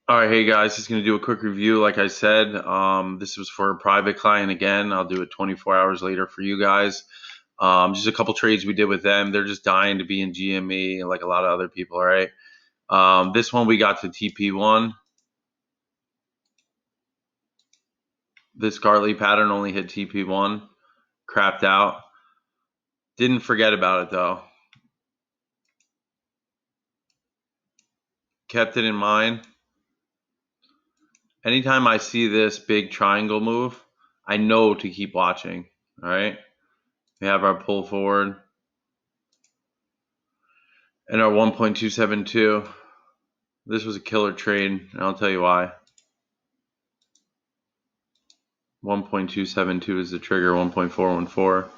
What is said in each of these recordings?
All right, hey guys, just gonna do a quick review. Like I said, this was for a private client again. I'll do it 24 hours later for you guys. Just a couple trades we did with them. They're just dying to be in GME, like a lot of other people. All right. This one we got to TP1. This Gartley pattern only hit TP1. Crapped out. Didn't forget about it though. Kept it in mind. Anytime I see this big triangle move, I know to keep watching. All right. We have our pull forward and our 1.272. This was a killer trade, and I'll tell you why. 1.272 is the trigger, 1.414.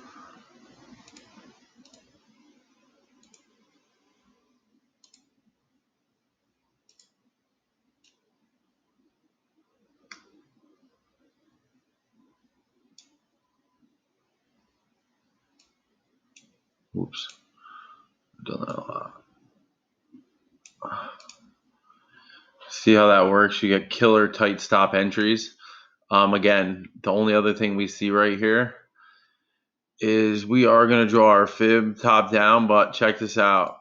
Oops. Done that a lot. See how that works? You get killer tight stop entries. Again, the only other thing we see right here is we are going to draw our fib top down, but check this out.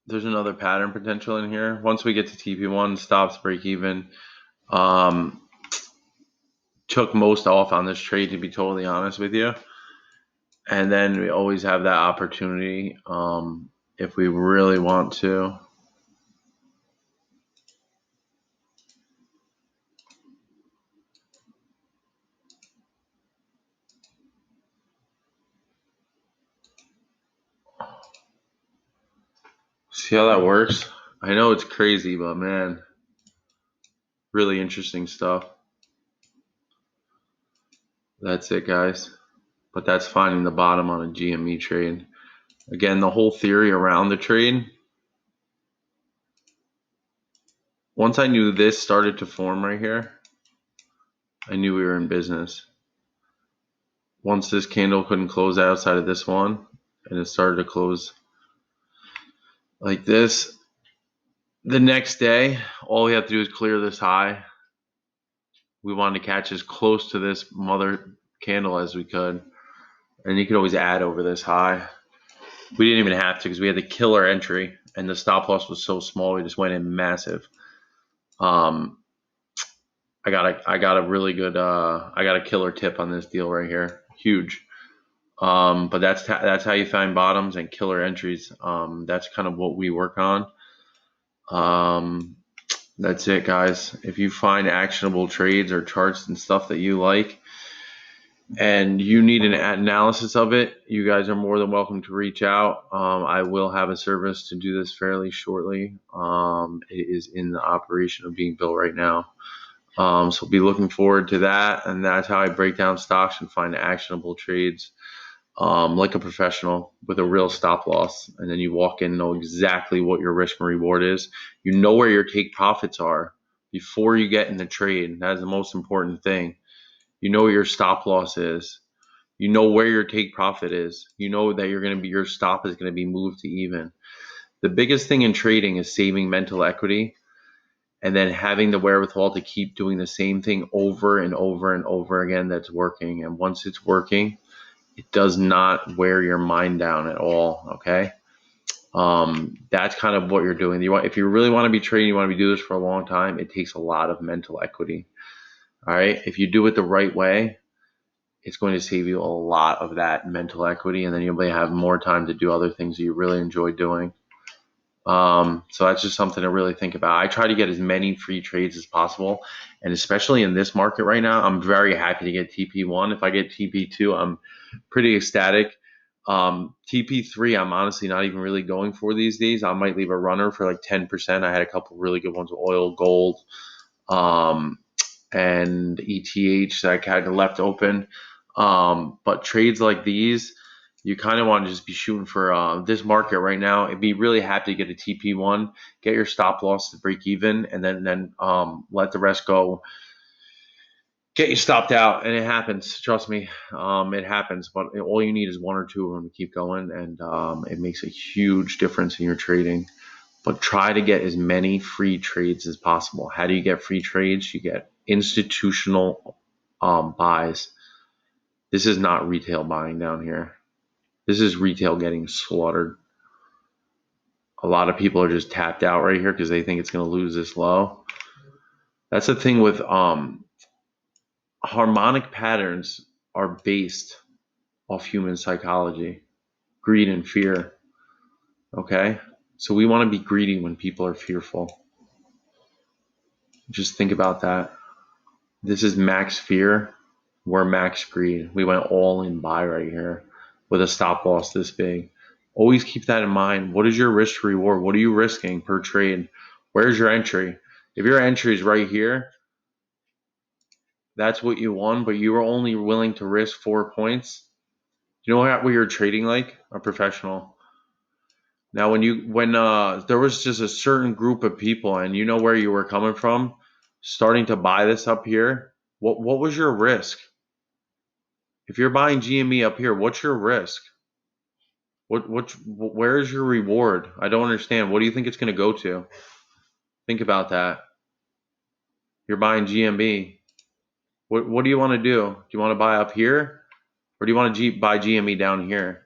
There's another pattern potential in here. Once we get to TP1, stops, break even. Took most off on this trade, to be totally honest with you. And then we always have that opportunity if we really want to. See how that works? I know it's crazy, but man, really interesting stuff. That's it, guys. But that's finding the bottom on a GME trade. Again, the whole theory around the trade, once I knew this started to form right here, I knew we were in business. Once this candle couldn't close outside of this one, and it started to close like this, the next day, all we have to do is clear this high. We wanted to catch as close to this mother candle as we could. And you could always add over this high. We didn't even have to because we had the killer entry and the stop loss was so small. We just went in massive. I got a really good I got a killer tip on this deal right here. Huge. But that's how you find bottoms and killer entries. That's kind of what we work on. That's it, guys. If you find actionable trades or charts and stuff that you like, and you need an analysis of it, you guys are more than welcome to reach out. I will have a service to do this fairly shortly. It is in the operation of being built right now. So be looking forward to that. And that's how I break down stocks and find actionable trades, like a professional with a real stop loss. And then you walk in and know exactly what your risk and reward is. You know where your take profits are before you get in the trade. That is the most important thing. You know where your stop loss is. You know where your take profit is. You know that your stop is going to be moved to even. The biggest thing in trading is saving mental equity and then having the wherewithal to keep doing the same thing over and over and over again that's working. And once it's working, it does not wear your mind down at all, okay? That's kind of what you're doing. If you really want to be trading, you want to be doing this for a long time, it takes a lot of mental equity. All right, if you do it the right way, it's going to save you a lot of that mental equity, and then you'll have more time to do other things that you really enjoy doing. So that's just something to really think about. I try to get as many free trades as possible, and especially in this market right now, I'm very happy to get TP1. If I get TP2, I'm pretty ecstatic. TP3, I'm honestly not even really going for these days. I might leave a runner for like 10%. I had a couple really good ones with oil, gold, and ETH that I kind of left open. But trades like these, you kind of want to just be shooting for this market right now. It'd be really happy to get a TP1, get your stop loss to break even, and then let the rest go. Get you stopped out, and it happens. Trust me, it happens. But all you need is one or two of them to keep going, and it makes a huge difference in your trading. but try to get as many free trades as possible. How do you get free trades? You get institutional buys. This is not retail buying down here. This is retail getting slaughtered. A lot of people are just tapped out right here because they think it's going to lose this low. That's the thing with harmonic patterns are based off human psychology, greed and fear. Okay? So we want to be greedy when people are fearful. Just think about that. This is max fear. We're max greed. We went all in buy right here with a stop loss this big. Always keep that in mind. What is your risk to reward? What are you risking per trade? Where's your entry? If your entry is right here, that's what you won, but you were only willing to risk 4 points. You know what you're trading like? A professional. Now, when there was just a certain group of people, and you know where you were coming from, starting to buy this up here, what was your risk? If you're buying GME up here, what's your risk? Where is your reward? I don't understand. What do you think it's going to go to? Think about that. You're buying GME. What do you want to do? Do you want to buy up here, or do you want to buy GME down here?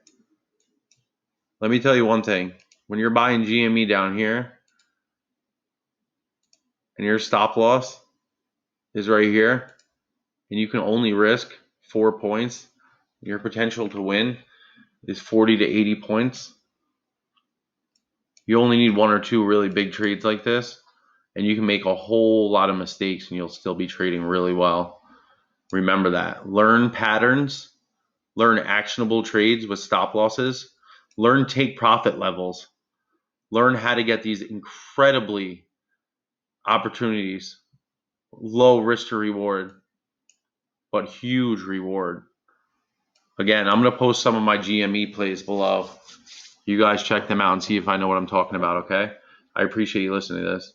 Let me tell you one thing. When you're buying GME down here, and your stop loss is right here, and you can only risk 4 points, your potential to win is 40 to 80 points. You only need 1 or 2 really big trades like this, and you can make a whole lot of mistakes and you'll still be trading really well. Remember that. Learn patterns, learn actionable trades with stop losses, learn take profit levels, learn how to get these incredibly opportunities, low risk to reward, but huge reward. Again, I'm going to post some of my GME plays below. You guys check them out and see if I know what I'm talking about, okay? I appreciate you listening to this.